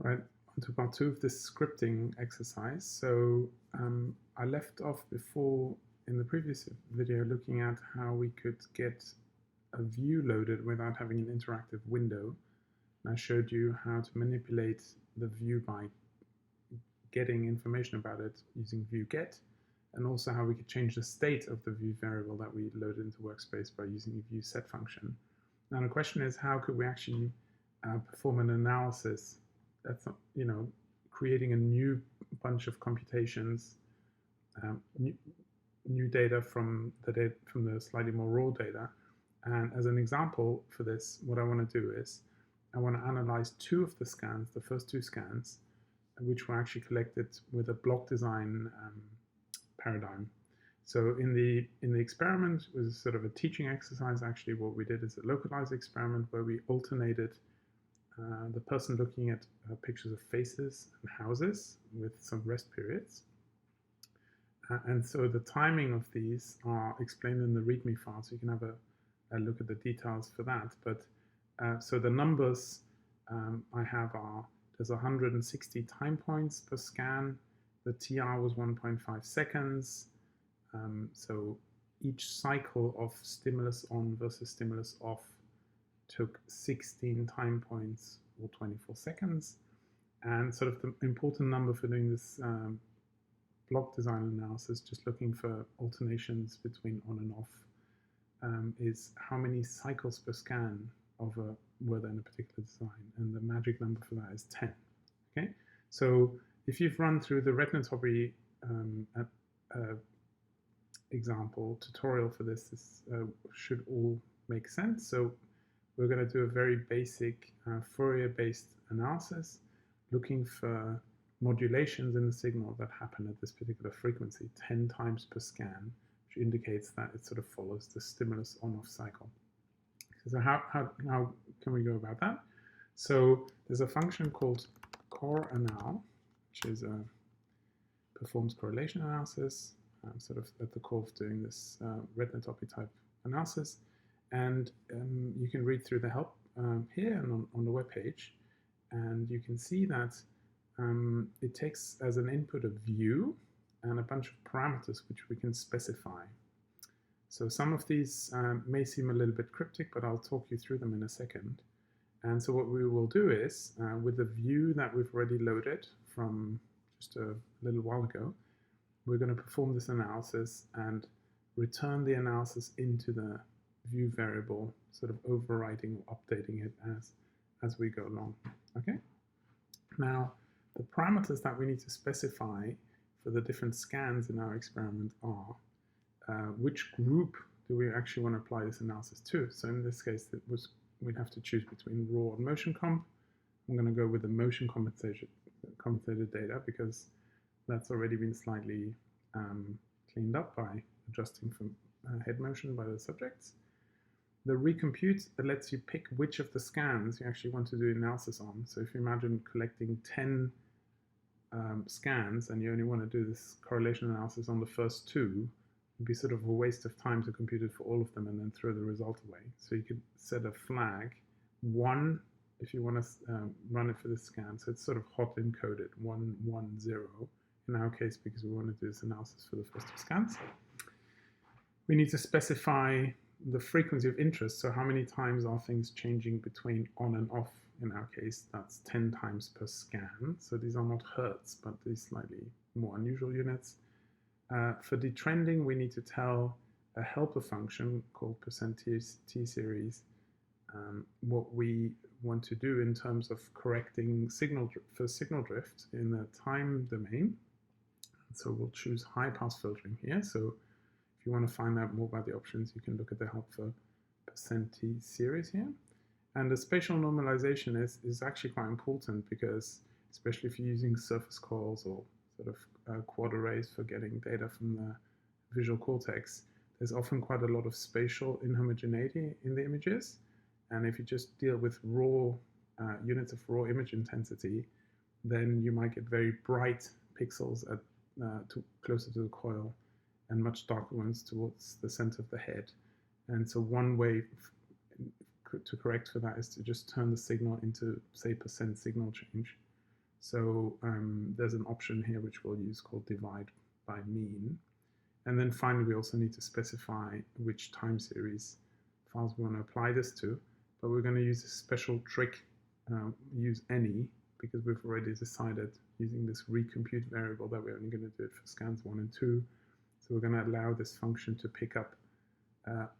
Right, on to part 2 of this scripting exercise. So I left off before in the previous video looking at how we could get a view loaded without having an interactive window. And I showed you how to manipulate the view by getting information about it using view_get, and also how we could change the state of the view variable that we loaded into Workspace by using the view_set function. Now the question is, how could we actually perform an analysis that's, creating a new bunch of computations, new data from the slightly more raw data. And as an example for this, what I want to do is I want to analyze two of the scans, the first two scans, which were actually collected with a block design paradigm. So in the experiment, it was sort of a teaching exercise. Actually, what we did is a localized experiment where we alternated the person looking at pictures of faces and houses with some rest periods. And so the timing of these are explained in the README file, so you can have a look at the details for that. But so the numbers I have are, there's 160 time points per scan. The TR was 1.5 seconds. So each cycle of stimulus on versus stimulus off took 16 time points or 24 seconds. And sort of the important number for doing this block design analysis, just looking for alternations between on and off, is how many cycles per scan were there in a particular design, and the magic number for that is 10. Okay, so if you've run through the retinotopy example tutorial for this should all make sense. So we're going to do a very basic Fourier-based analysis, looking for modulations in the signal that happen at this particular frequency, 10 times per scan, which indicates that it sort of follows the stimulus on-off cycle. So how can we go about that? So there's a function called Coronal, which performs correlation analysis, sort of at the core of doing this retinotopy type analysis. And you can read through the help here and on the web page, and you can see that it takes as an input a view and a bunch of parameters which we can specify. So some of these may seem a little bit cryptic, but I'll talk you through them in a second. And so what we will do is, with the view that we've already loaded from just a little while ago, we're going to perform this analysis and return the analysis into the view variable, sort of overriding or updating it as we go along. Okay. Now, the parameters that we need to specify for the different scans in our experiment are which group do we actually want to apply this analysis to. So in this case, we'd have to choose between raw and motion comp. I'm going to go with the motion compensated data because that's already been slightly cleaned up by adjusting for head motion by the subjects. The recompute lets you pick which of the scans you actually want to do analysis on. So if you imagine collecting 10 scans and you only want to do this correlation analysis on the first two, it'd be sort of a waste of time to compute it for all of them and then throw the result away. So you could set a flag 1 if you want to run it for this scan. So it's sort of hot encoded 1, 1, 0 in our case because we want to do this analysis for the first two scans. We need to specify the frequency of interest. So how many times are things changing between on and off? In our case, that's 10 times per scan. So these are not hertz, but these slightly more unusual units. For detrending, we need to tell a helper function called %t-series what we want to do in terms of correcting signal drift in the time domain. So we'll choose high pass filtering here. So if you want to find out more about the options, you can look at the help for %t-series here. And the spatial normalization is actually quite important because, especially if you're using surface coils or sort of quad arrays for getting data from the visual cortex, there's often quite a lot of spatial inhomogeneity in the images. And if you just deal with raw units of raw image intensity, then you might get very bright pixels at closer to the coil and much darker ones towards the center of the head. And so one way to correct for that is to just turn the signal into, say, % signal change. So there's an option here which we'll use called divide by mean. And then finally, we also need to specify which time series files we want to apply this to. But we're going to use a special trick, use any, because we've already decided using this recompute variable that we're only going to do it for scans 1 and 2. So we're going to allow this function to pick up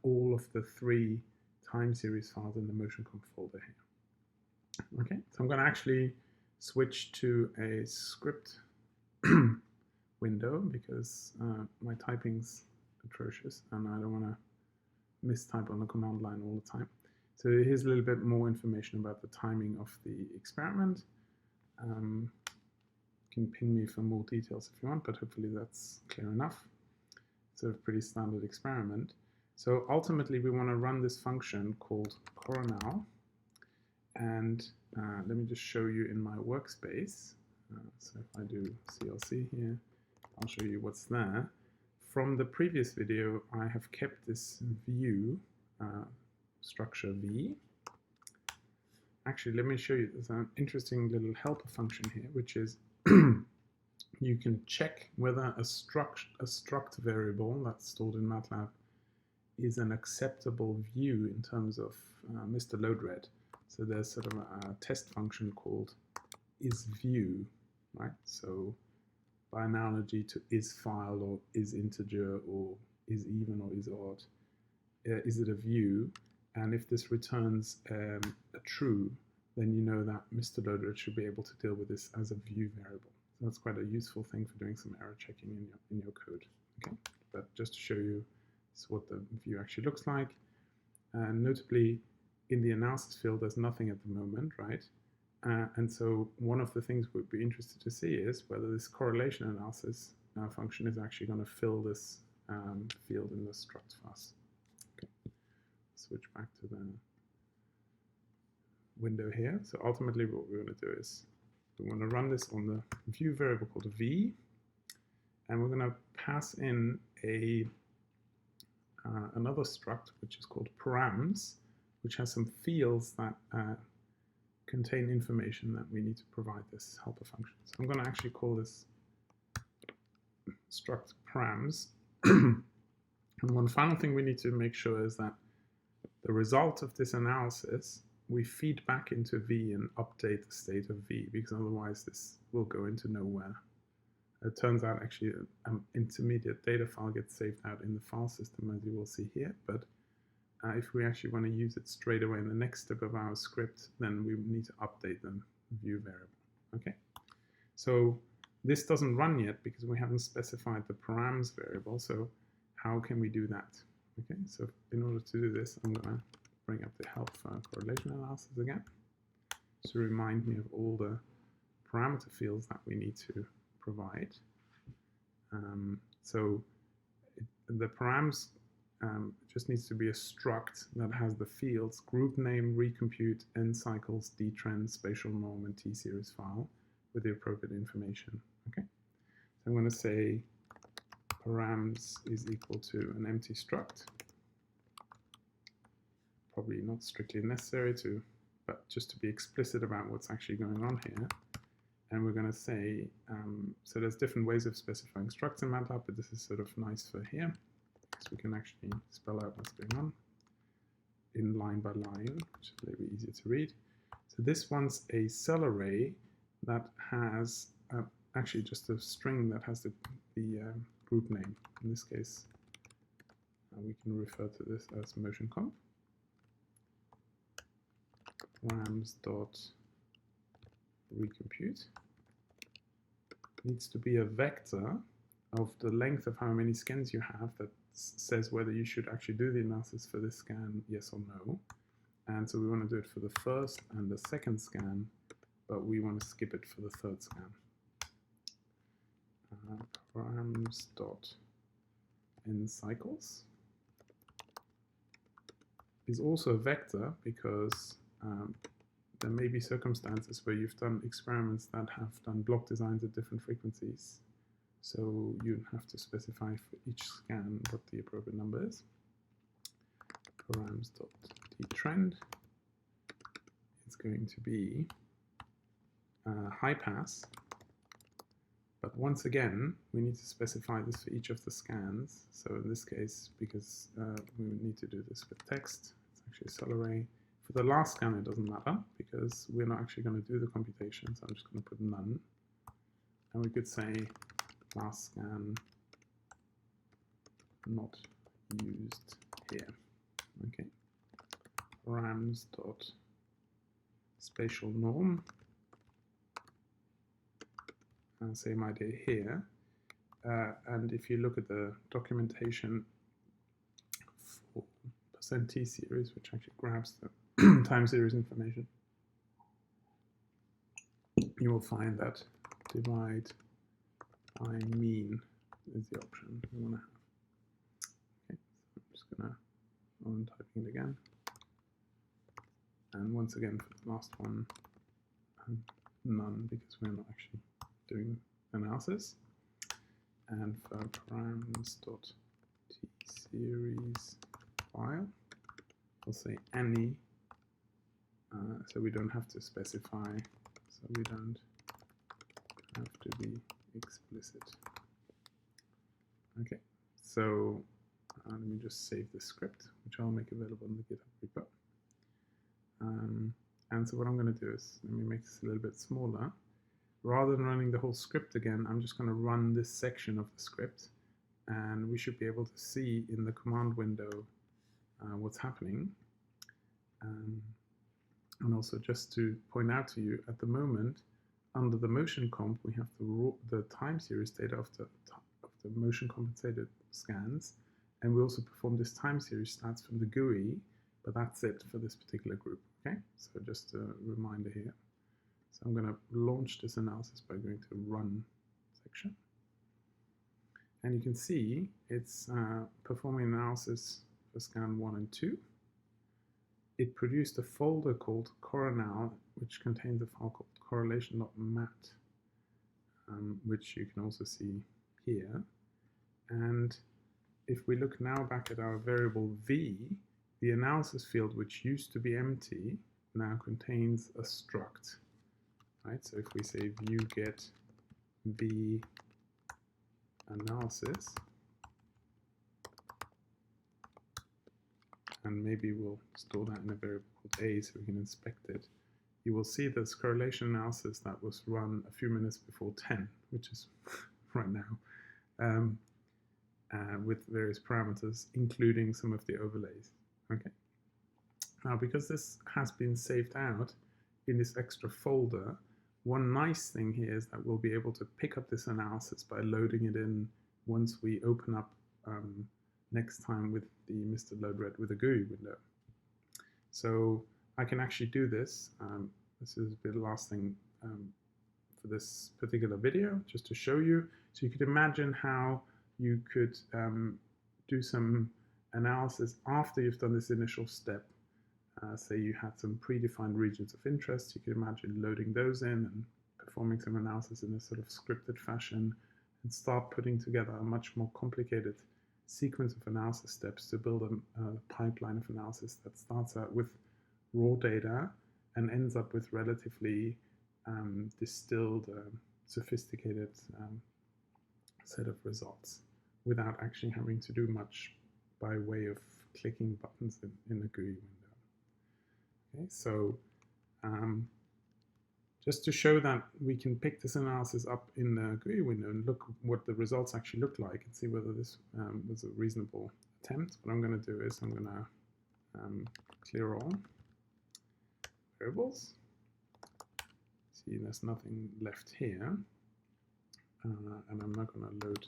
all of the 3 time series files in the MotionComp folder here. Okay, so I'm going to actually switch to a script window because my typing's atrocious and I don't want to mistype on the command line all the time. So here's a little bit more information about the timing of the experiment. You can ping me for more details if you want, but hopefully that's clear enough. It's a pretty standard experiment. So ultimately we want to run this function called Coronal, and let me just show you in my workspace. So if I do CLC here, I'll show you what's there. From the previous video, I have kept this view structure V. Actually, let me show you. There's an interesting little helper function here, which is you can check whether a struct variable that's stored in MATLAB is an acceptable view in terms of Mr. Loadred. So there's sort of a test function called isView, right? So by analogy to isFile or isInteger or isEven or isOdd, is it a view? And if this returns a true, then you know that Mr. Loadred should be able to deal with this as a view variable. So that's quite a useful thing for doing some error checking in your code. Okay, but just to show you what the view actually looks like. And notably, in the analysis field, there's nothing at the moment, right? And so one of the things we'd be interested to see is whether this correlation analysis function is actually going to fill this field in the struct fuzz. Okay, switch back to the window here. So ultimately what we're going to do is we want to run this on the view variable called v, and we're going to pass in another struct which is called params, which has some fields that contain information that we need to provide this helper function. So I'm going to actually call this struct params. And one final thing we need to make sure is that the result of this analysis we feed back into V and update the state of V, because otherwise this will go into nowhere. It turns out actually an intermediate data file gets saved out in the file system, as you will see here, but if we actually want to use it straight away in the next step of our script, then we need to update the view variable. Okay, so this doesn't run yet because we haven't specified the params variable, so how can we do that? Okay, so in order to do this, I'm going to bring up the help for correlation analysis again to remind me of all the parameter fields that we need to provide. So the params just needs to be a struct that has the fields group name, recompute, end cycles, dtrend, spatial norm, and t-series file with the appropriate information. Okay, so I'm going to say params is equal to an empty struct. Probably not strictly necessary to, but just to be explicit about what's actually going on here. And we're going to say, so there's different ways of specifying structs in MATLAB, but this is sort of nice for here, because we can actually spell out what's going on in line by line, which is a little bit easier to read. So this one's a cell array that has actually just a string that has the group name. In this case, we can refer to this as MotionComp. Rams.recompute needs to be a vector of the length of how many scans you have that says whether you should actually do the analysis for this scan, yes or no. And so we want to do it for the first and the second scan, but we want to skip it for the third scan. Params.endCycles is also a vector because there may be circumstances where you've done experiments that have done block designs at different frequencies. So you have to specify for each scan what the appropriate number is. Params.dtrend is going to be high pass. But once again, we need to specify this for each of the scans. So in this case, because we need to do this with text, it's actually a cell array. For the last scan, it doesn't matter because we're not actually going to do the computation. So I'm just going to put none. And we could say last scan not used here. Okay. Rams dot spatial norm. And same idea here. And if you look at the documentation for %t series, which actually grabs the time series information, you will find that divide by mean is the option we want to have. Okay, so I'm just going to untyping it again. And once again, for the last one, none, because we're not actually doing analysis. And for params.tseries file, we'll say any, so we don't have to specify, so we don't have to be explicit. Okay, so let me just save the script, which I'll make available in the GitHub repo. And so what I'm going to do is, let me make this a little bit smaller. Rather than running the whole script again, I'm just going to run this section of the script, and we should be able to see in the command window what's happening. And also just to point out to you, at the moment, under the motion comp, we have the time series data of the motion compensated scans, and we also perform this time series stats from the GUI, but that's it for this particular group. Okay, so just a reminder here. So I'm going to launch this analysis by going to run section. And you can see it's performing analysis for scan 1 and 2. It produced a folder called Coronal, which contains a file called correlation.mat, which you can also see here. And if we look now back at our variable v, the analysis field, which used to be empty, now contains a struct. Right? So if we say view get v analysis, and maybe we'll store that in a variable called a so we can inspect it, you will see this correlation analysis that was run a few minutes before 10, which is right now, with various parameters, including some of the overlays. Okay. Now, because this has been saved out in this extra folder, one nice thing here is that we'll be able to pick up this analysis by loading it in once we open up next time with the Mr. Load-Read with a GUI window. So I can actually do this. This is the last thing for this particular video, just to show you. So you could imagine how you could do some analysis after you've done this initial step. Say you had some predefined regions of interest, you could imagine loading those in and performing some analysis in a sort of scripted fashion and start putting together a much more complicated sequence of analysis steps to build a pipeline of analysis that starts out with raw data and ends up with relatively distilled, sophisticated set of results without actually having to do much by way of clicking buttons in the GUI window. Okay, so just to show that we can pick this analysis up in the GUI window and look what the results actually look like and see whether this was a reasonable attempt, what I'm going to do is I'm going to clear all variables. See, there's nothing left here, and I'm not going to load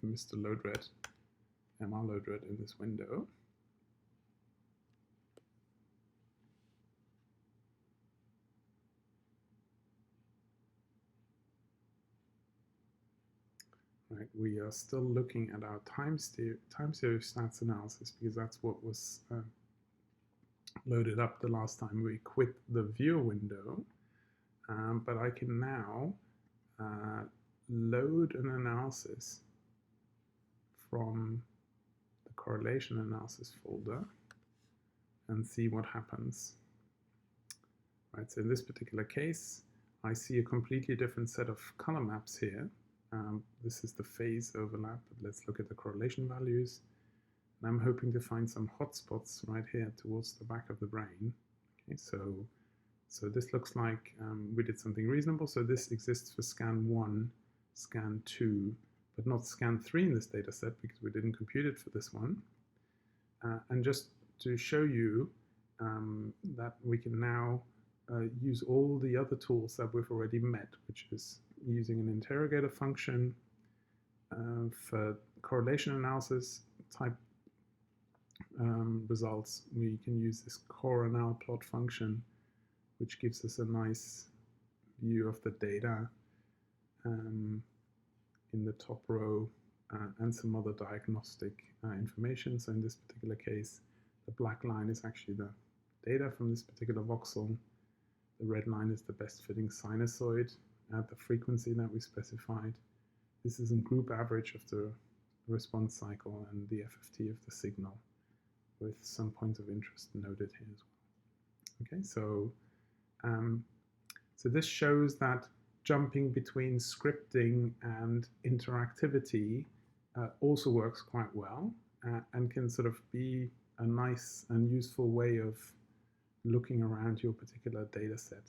Mr. Load-Read, mr Load-Read in this window. Right, we are still looking at our time series stats analysis because that's what was loaded up the last time we quit the viewer window. But I can now load an analysis from the correlation analysis folder and see what happens. Right, so in this particular case, I see a completely different set of color maps here. This is the phase overlap, but let's look at the correlation values. And I'm hoping to find some hotspots right here towards the back of the brain. Okay, so this looks like we did something reasonable. So this exists for scan 1, scan 2, but not scan 3 in this data set because we didn't compute it for this one. And just to show you that we can now use all the other tools that we've already met, which is using an interrogator function for correlation analysis type results. We can use this Coronal plot function, which gives us a nice view of the data in the top row and some other diagnostic information. So in this particular case, the black line is actually the data from this particular voxel. The red line is the best fitting sinusoid at the frequency that we specified. This is a group average of the response cycle and the FFT of the signal, with some points of interest noted here as well. Okay, so this shows that jumping between scripting and interactivity also works quite well and can sort of be a nice and useful way of looking around your particular data set.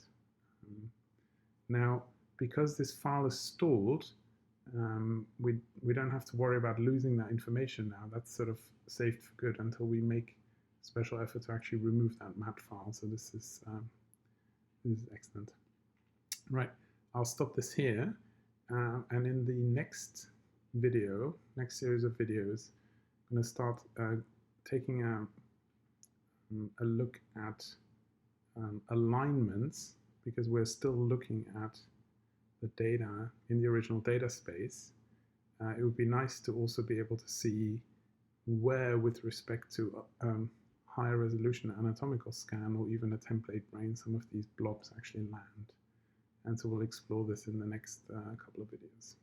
Now, because this file is stored, we don't have to worry about losing that information now. That's sort of saved for good until we make special effort to actually remove that mat file. So this is excellent. Right, I'll stop this here. And in the next video, next series of videos, I'm going to start taking a look at alignments, because we're still looking at the data in the original data space. It would be nice to also be able to see where, with respect to higher resolution anatomical scan or even a template brain, some of these blobs actually land. And so we'll explore this in the next couple of videos.